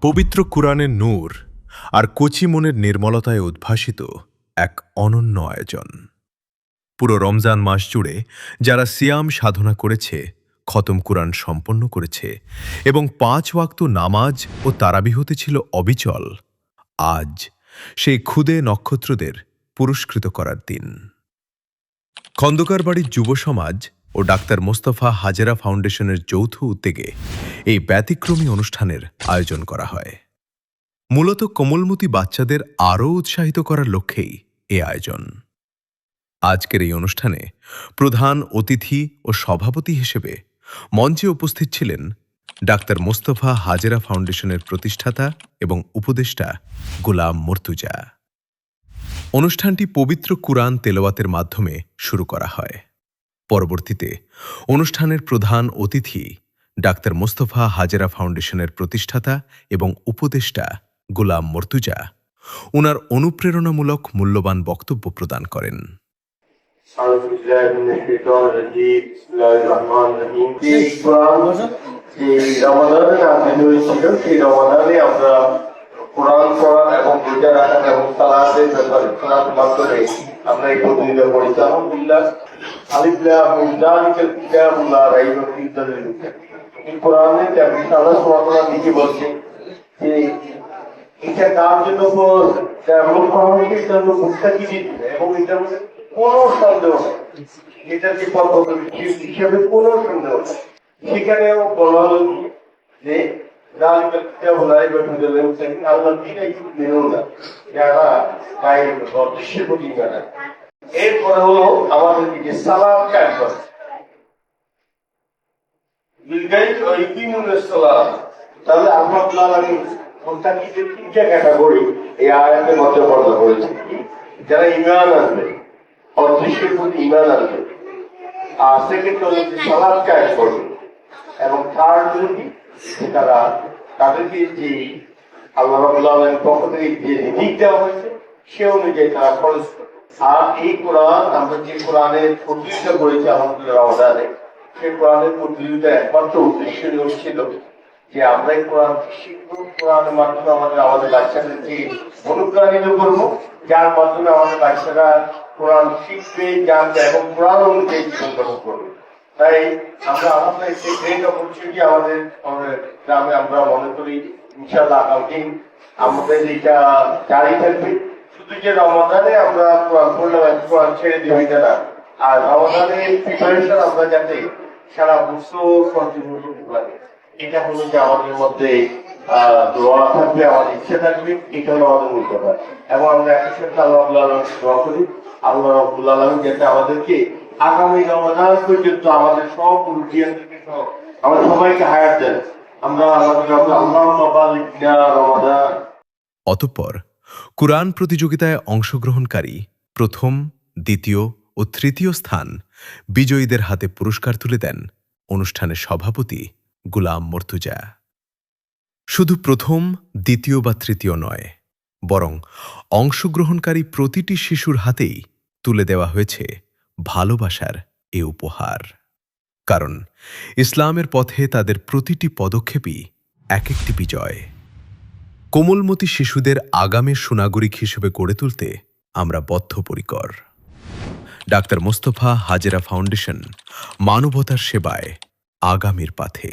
পবিত্র কুরআনের নূর আর কচি মনের নির্মলতায় উদ্ভাসিত এক অনন্য আয়োজন। পুরো রমজান মাস জুড়ে যারা সিয়াম সাধনা করেছে, খতম কুরআন সম্পন্ন করেছে এবং ৫ ওয়াক্ত নামাজ ও তারাবিহতে ছিল অবিচল, আজ সেই ক্ষুদে নক্ষত্রদের পুরস্কৃত করার দিন। খন্দকার বাড়ির যুব সমাজ ও ডাক্তার মোস্তফা হাজেরা ফাউন্ডেশনের যৌথ উদ্যোগে এই ব্যতিক্রমী অনুষ্ঠানের আয়োজন করা হয়। মূলত কোমলমতি বাচ্চাদের আরও উৎসাহিত করার লক্ষ্যেই এ আয়োজন। আজকের এই অনুষ্ঠানে প্রধান অতিথি ও সভাপতি হিসেবে মঞ্চে উপস্থিত ছিলেন ডাক্তার মোস্তফা হাজেরা ফাউন্ডেশনের প্রতিষ্ঠাতা এবং উপদেষ্টা গোলাম মর্তুজা। অনুষ্ঠানটি পবিত্র কুরআন তেলাওয়াতের মাধ্যমে শুরু করা হয়। পরবর্তীতে অনুষ্ঠানের প্রধান অতিথি ডাক্তার মোস্তফা হাজেরা ফাউন্ডেশনের প্রতিষ্ঠাতা এবং উপদেষ্টা গোলাম মর্তুজা ওনার অনুপ্রেরণামূলক মূল্যবান বক্তব্য প্রদান করেন। কোরআন পড়া এবং রোজা রাখা এবং সালাতের ব্যাপারে সালাতের মাধ্যমে আমরা এই প্রতিনিধিত্ব করি। আলহামদুলিল্লাহ, আলিফ লাম মিম যালিকাল কিতাবু লা রাইবা ফীহি হুদাল লিল মুত্তাকিন। এই কোরআনে আল্লাহ সুবহানাহু ওয়া তাআলা নিজে বলছেন যে এটা কার জন্য ডেভেলপ করা হয়েছে, এটা হলো মুত্তাকিদের এবং এটার মধ্যে কোনো সন্দেহ নেই, এটা যে পদ্ধতি হিসেবে কোনো সন্দেহ নেই। সেখানেও বলা হলো যে এরপরে হলো আমাদেরকে যে সালাম কায়েম করে, তাহলে আল্লাহ মুত্তাকিদের তিনটা ক্যাটাগরি এই আয়াতের মধ্যে বর্ণনা করেছে। যারা ঈমান আনবে, অদৃশ্যের প্রতি ঈমান আনবে, আর সেকেন্ড হলো যে সালাম কায়েম করবে, এবং থার্ড হলো কি তারা তাদেরকে যে আল্লাহ রাব্বুল আলামিনের পক্ষ থেকে যে রিজিক দেওয়া হয়েছে সে অনুযায়ী তারা খরচ করে। আর এই কোরআন আমরা যে কোরআনের প্রতিযোগিতা করেছি আলহামদুলিল্লাহ রমজানে, সেই কোরআনের প্রতিযোগিতা একমাত্র উদ্দেশ্য ছিল যে আমরা এই কোরআন শিখবো, কোরআনের মাধ্যমে আমাদের বাচ্চাদেরকে অনুপ্রাণিত করবো, যার মাধ্যমে আমাদের বাচ্চারা কোরআন শিখবে, জানবে এবং কোরআন অনুযায়ী জীবনযাপন করবে। তাই আমরা আমাদের একটি গ্রেট অপরচুনিটি আমাদের গ্রামে আমরা মনে করি ইনশাআল্লাহ আগামী আমাদের এটা জারি থাকবে। শুধু যে রমাদানে আমরা কোরআন ছেড়ে দিই না, আর রমাদানের প্রিপারেশন আমরা যাতে সারা বছর কন্টিনিউ করতে পারি, এটা হলো যে আমাদের মধ্যে দোয়া থাকবে, আমাদের ইচ্ছা থাকবে, এটা হলো আমাদের মূল কথা। এবং আমরা একই সাথে আল্লাহ রাব্বুল আলামিনকে দোয়া করি, আল্লাহ রাব্বুল আলামিন যাতে আমাদেরকে আগামী রমাদান পর্যন্ত আমাদের সব মুরব্বিয়ানদেরকে সহ আমাদের সবাইকে হায়াত দেন। আমরা আমাদের আল্লাহুম্মা বাল্লিগনা রমাদান। অতঃপর কুরআন প্রতিযোগিতায় অংশগ্রহণকারী প্রথম, দ্বিতীয় ও তৃতীয় স্থান বিজয়ীদের হাতে পুরস্কার তুলে দেন অনুষ্ঠানের সভাপতি গোলাম মর্তুজা। শুধু প্রথম, দ্বিতীয় বা তৃতীয় নয়, বরং অংশগ্রহণকারী প্রতিটি শিশুর হাতেই তুলে দেওয়া হয়েছে ভালোবাসার এ উপহার। কারণ ইসলামের পথে তাদের প্রতিটি পদক্ষেপই এক একটি বিজয়। কোমলমতি শিশুদের আগামীর সুনাগরিক হিসেবে গড়ে তুলতে আমরা বদ্ধপরিকর। ডাক্তার মোস্তফা হাজেরা ফাউন্ডেশন মানবতার সেবায় আগামীর পথে।